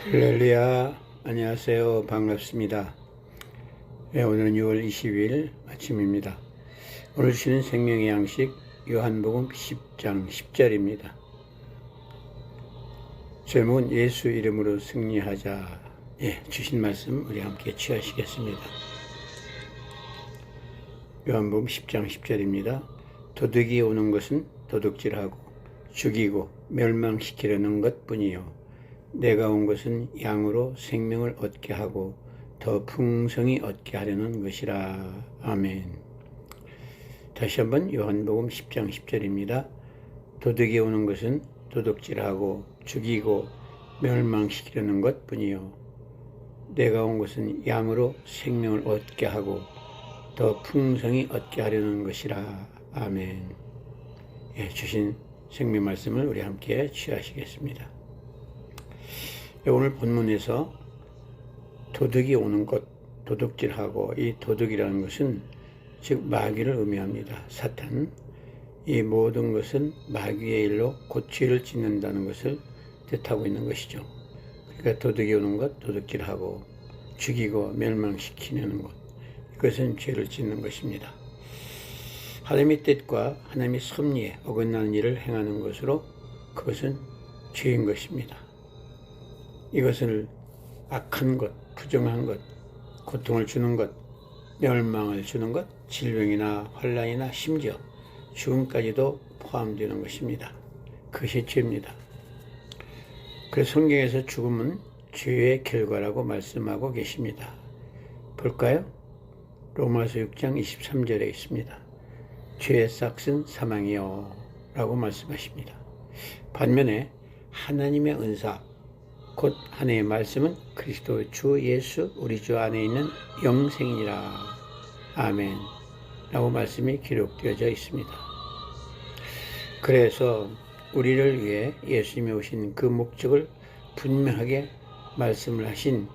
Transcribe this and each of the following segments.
할렐루야, 안녕하세요. 반갑습니다. 오늘은 6월 20일 아침입니다. 오늘 주시는 생명의 양식 요한복음 10장 10절입니다. 제목은 예수 이름으로 승리하자. 주신 말씀 우리 함께 취하시겠습니다. 요한복음 10장 10절입니다. 도둑이 오는 것은 도둑질하고 죽이고 멸망시키려는 것뿐이요 내가 온 것은 양으로 생명을 얻게 하고 더 풍성히 얻게 하려는 것이라. 아멘. 다시 한번 요한복음 10장 10절입니다. 도둑이 오는 것은 도둑질하고 죽이고 멸망시키려는 것뿐이요 내가 온 것은 양으로 생명을 얻게 하고 더 풍성히 얻게 하려는 것이라. 아멘. 주신 생명 말씀을 우리 함께 취하시겠습니다. 오늘 본문에서 도둑이 오는 것, 도둑질하고, 이 도둑이라는 것은 즉 마귀를 의미합니다. 사탄. 이 모든 것은 마귀의 일로 곧 죄를 짓는다는 것을 뜻하고 있는 것이죠. 그러니까 도둑이 오는 것, 도둑질하고 죽이고 멸망시키려는 것, 이것은 죄를 짓는 것입니다. 하나님의 뜻과 하나님의 섭리에 어긋나는 일을 행하는 것으로 그것은 죄인 것입니다. 이것을 악한 것, 부정한 것, 고통을 주는 것, 멸망을 주는 것, 질병이나 환난이나 심지어 죽음까지도 포함되는 것입니다. 그것이 죄입니다. 그래서 성경에서 죽음은 죄의 결과라고 말씀하고 계십니다. 볼까요? 로마서 6장 23절에 있습니다. 죄의 싹은 사망이요 라고 말씀하십니다. 반면에 하나님의 은사, 곧 하나님의 말씀은 그리스도 주 예수 우리 주 안에 있는 영생이라. 아멘 라고 말씀이 기록되어져 있습니다. 그래서 우리를 위해 예수님이 오신 그 목적을 분명하게 말씀을 하신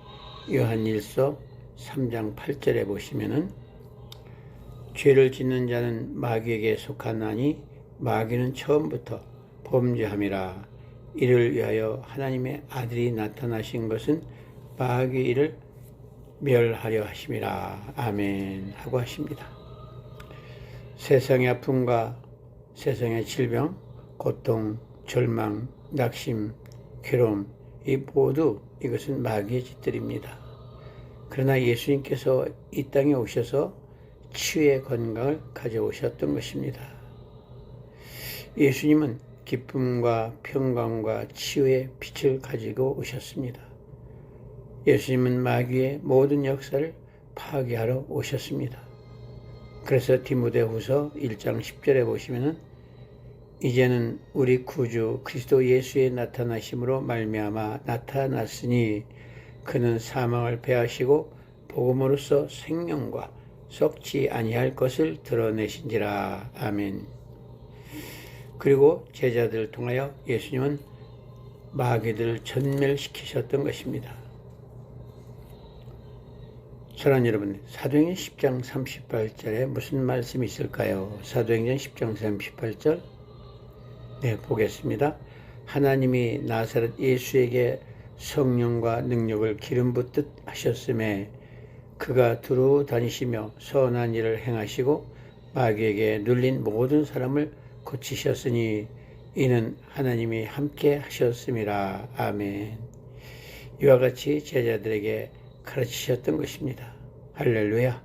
요한일서 3장 8절에 보시면은 죄를 짓는 자는 마귀에게 속하나니 마귀는 처음부터 범죄함이라. 이를 위하여 하나님의 아들이 나타나신 것은 마귀의 일을 멸하려 하심이라. 아멘 하고 하십니다. 세상의 아픔과 세상의 질병, 고통, 절망, 낙심, 괴로움, 이 모두 이것은 마귀의 짓들입니다. 그러나 예수님께서 이 땅에 오셔서 치유의 건강을 가져오셨던 것입니다. 예수님은 기쁨과 평강과 치유의 빛을 가지고 오셨습니다. 예수님은 마귀의 모든 역사를 파괴하러 오셨습니다. 그래서 디모데후서 1장 10절에 보시면은 이제는 우리 구주 그리스도 예수의 나타나심으로 말미암아 나타났으니 그는 사망을 패하시고 복음으로써 생명과 썩지 아니할 것을 드러내신지라. 아멘. 그리고 제자들을 통하여 예수님은 마귀들을 전멸시키셨던 것입니다. 사랑하는 여러분, 사도행전 10장 38절에 무슨 말씀이 있을까요? 사도행전 10장 38절 보겠습니다. 하나님이 나사렛 예수에게 성령과 능력을 기름 붓듯 하셨음에 그가 두루 다니시며 선한 일을 행하시고 마귀에게 눌린 모든 사람을 고치셨으니 이는 하나님이 함께 하셨음이라. 아멘. 이와 같이 제자들에게 가르치셨던 것입니다. 할렐루야.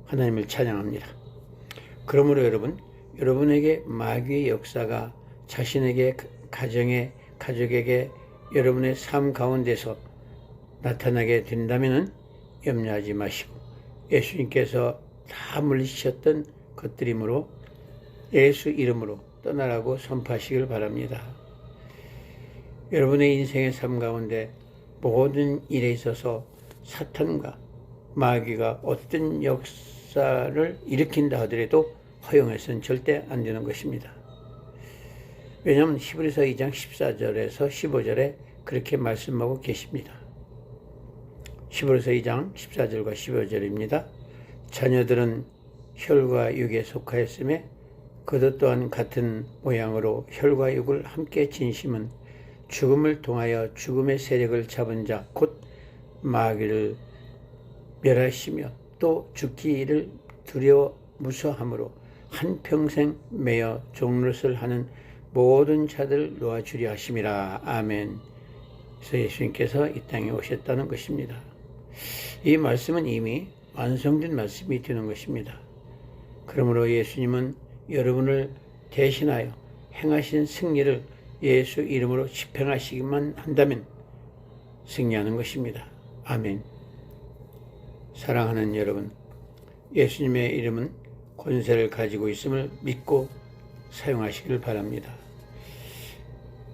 하나님을 찬양합니다. 그러므로 여러분, 여러분에게 마귀의 역사가 자신에게, 가정에, 가족에게, 여러분의 삶 가운데서 나타나게 된다면 염려하지 마시고 예수님께서 다 물리치셨던 것들이므로 예수 이름으로 떠나라고 선포하시길 바랍니다. 여러분의 인생의 삶 가운데 모든 일에 있어서 사탄과 마귀가 어떤 역사를 일으킨다 하더라도 허용해서는 절대 안 되는 것입니다. 왜냐하면 히브리서 2장 14절에서 15절에 그렇게 말씀하고 계십니다. 히브리서 2장 14절과 15절입니다. 자녀들은 혈과 육에 속하였음에 그것 또한 같은 모양으로 혈과 육을 함께 진심은 죽음을 통하여 죽음의 세력을 잡은 자 곧 마귀를 멸하시며 또 죽기를 두려워 무서함으로 한평생 매여 종노릇을 하는 모든 자들을 놓아주려 하심이라. 아멘. 그래서 예수님께서 이 땅에 오셨다는 것입니다. 이 말씀은 이미 완성된 말씀이 되는 것입니다. 그러므로 예수님은 여러분을 대신하여 행하신 승리를 예수 이름으로 집행하시기만 한다면 승리하는 것입니다. 아멘. 사랑하는 여러분, 예수님의 이름은 권세를 가지고 있음을 믿고 사용하시길 바랍니다.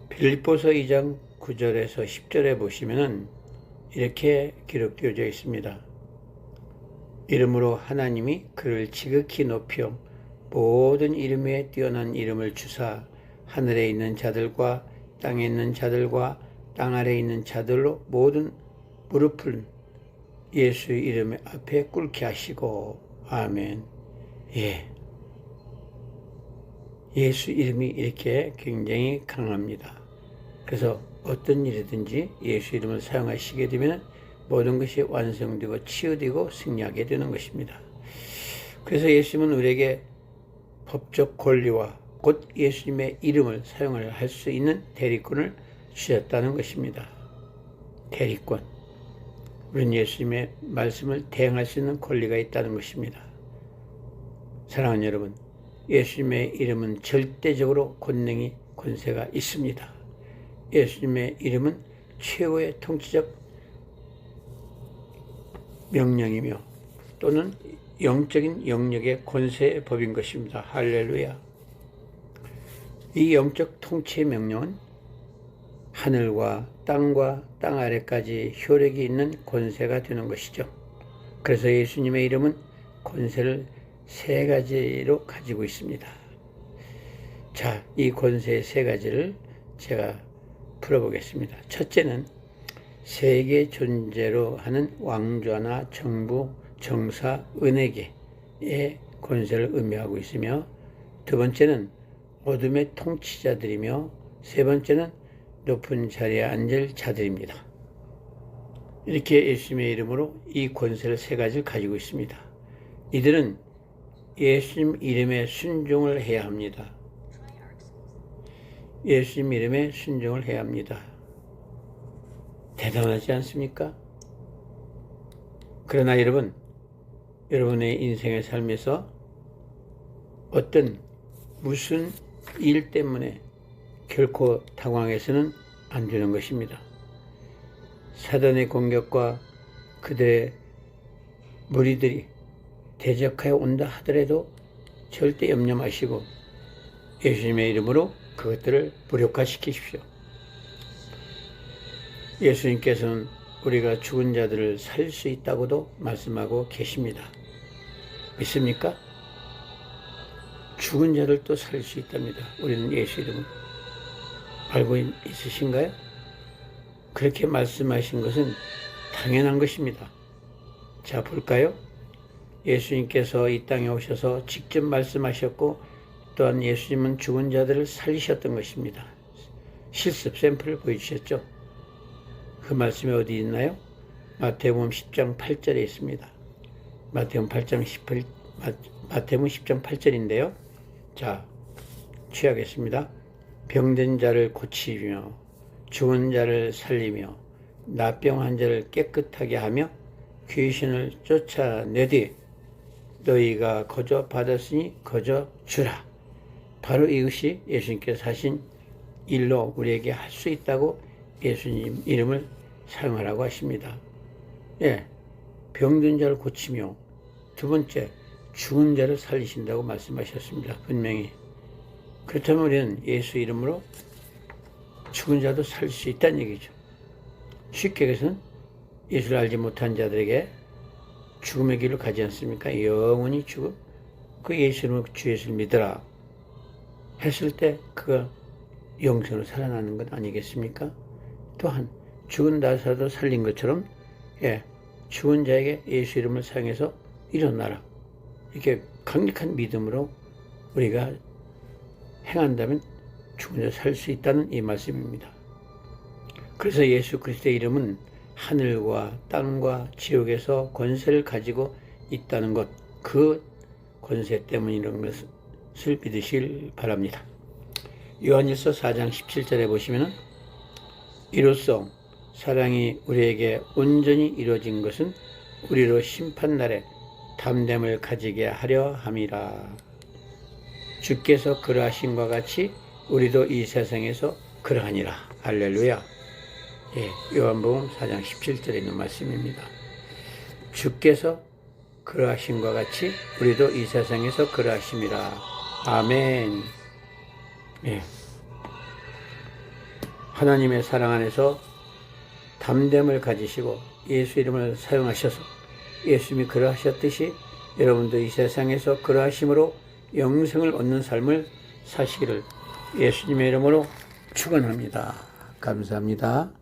빌립보서 2장 9절에서 10절에 보시면은 이렇게 기록되어져 있습니다. 이름으로 하나님이 그를 지극히 높여 모든 이름 위에 뛰어난 이름을 주사 하늘에 있는 자들과 땅에 있는 자들과 땅 아래에 있는 자들로 모든 무릎을 예수의 이름 앞에 꿇게 하시고. 아멘. 예수 이름이 이렇게 굉장히 강합니다. 그래서 어떤 일이든지 예수 이름을 사용하시게 되면 모든 것이 완성되고 치유되고 승리하게 되는 것입니다. 그래서 예수님은 우리에게 법적 권리와 곧 예수님의 이름을 사용을 할 수 있는 대리권을 주셨다는 것입니다. 대리권. 우리는 예수님의 말씀을 대행할 수 있는 권리가 있다는 것입니다. 사랑하는 여러분, 예수님의 이름은 절대적으로 권세가 있습니다. 예수님의 이름은 최고의 통치적 명령이며 또는 영적인 영역의 권세의 법인 것입니다. 할렐루야. 이 영적 통치의 명령은 하늘과 땅과 땅 아래까지 효력이 있는 권세가 되는 것이죠. 그래서 예수님의 이름은 권세를 세 가지로 가지고 있습니다. 자, 이 권세의 세 가지를 제가 풀어보겠습니다. 첫째는 세계 존재로 하는 왕좌나 정부, 정사, 은혜계의 권세를 의미하고 있으며, 두 번째는 어둠의 통치자들이며, 세 번째는 높은 자리에 앉을 자들입니다. 이렇게 예수님의 이름으로 이 권세를 세 가지를 가지고 있습니다. 이들은 예수님 이름에 순종을 해야 합니다. 예수님 이름에 순종을 해야 합니다. 대단하지 않습니까? 그러나 여러분, 여러분의 인생의 삶에서 무슨 일 때문에 결코 당황해서는 안 되는 것입니다. 사단의 공격과 그들의 무리들이 대적하여 온다 하더라도 절대 염려 마시고 예수님의 이름으로 그것들을 무력화시키십시오. 예수님께서는 우리가 죽은 자들을 살릴 수 있다고도 말씀하고 계십니다. 믿습니까? 죽은 자들도 살릴 수 있답니다. 우리는 예수 이름을 알고 있으신가요? 그렇게 말씀하신 것은 당연한 것입니다. 자, 볼까요? 예수님께서 이 땅에 오셔서 직접 말씀하셨고, 또한 예수님은 죽은 자들을 살리셨던 것입니다. 실습 샘플을 보여주셨죠. 그 말씀이 어디 있나요? 마태복음 10장 8절에 있습니다. 마태복음 10장 8절인데요. 자, 취하겠습니다. 병든 자를 고치며 죽은 자를 살리며 나병한 자를 깨끗하게 하며 귀신을 쫓아내되 너희가 거저 받았으니 거저 주라. 바로 이것이 예수님께서 하신 일로 우리에게 할 수 있다고 예수님 이름을 사용하라고 하십니다. 병든 자를 고치며, 두 번째 죽은 자를 살리신다고 말씀하셨습니다. 분명히. 그렇다면 우리는 예수 이름으로 죽은 자도 살릴 수 있다는 얘기죠. 쉽게 얘기해서는 예수를 알지 못한 자들에게 죽음의 길을 가지 않습니까? 영원히 죽음. 그 예수 이름으로 주 예수를 믿으라 했을 때 그가 영생으로 살아나는 것 아니겠습니까? 또한 죽은 나사도 살린 것처럼 죽은 자에게 예수 이름을 사용해서 일어나라. 이렇게 강력한 믿음으로 우리가 행한다면 죽은 자 살 수 있다는 이 말씀입니다. 그래서 예수 그리스도의 이름은 하늘과 땅과 지옥에서 권세를 가지고 있다는 것, 그 권세 때문이라는 것을 믿으시길 바랍니다. 요한일서 4장 17절에 보시면은 이로써 사랑이 우리에게 온전히 이루어진 것은 우리로 심판날에 담됨을 가지게 하려 함이라. 주께서 그러하신 것 같이 우리도 이 세상에서 그러하니라. 할렐루야. 예, 요한복음 4장 17절에 있는 말씀입니다. 주께서 그러하신 것 같이 우리도 이 세상에서 그러하심이라. 아멘. 예. 하나님의 사랑 안에서 담됨을 가지시고 예수 이름을 사용하셔서 예수님이 그러하셨듯이 여러분도 이 세상에서 그러하심으로 영생을 얻는 삶을 사시기를 예수님의 이름으로 축원합니다. 감사합니다.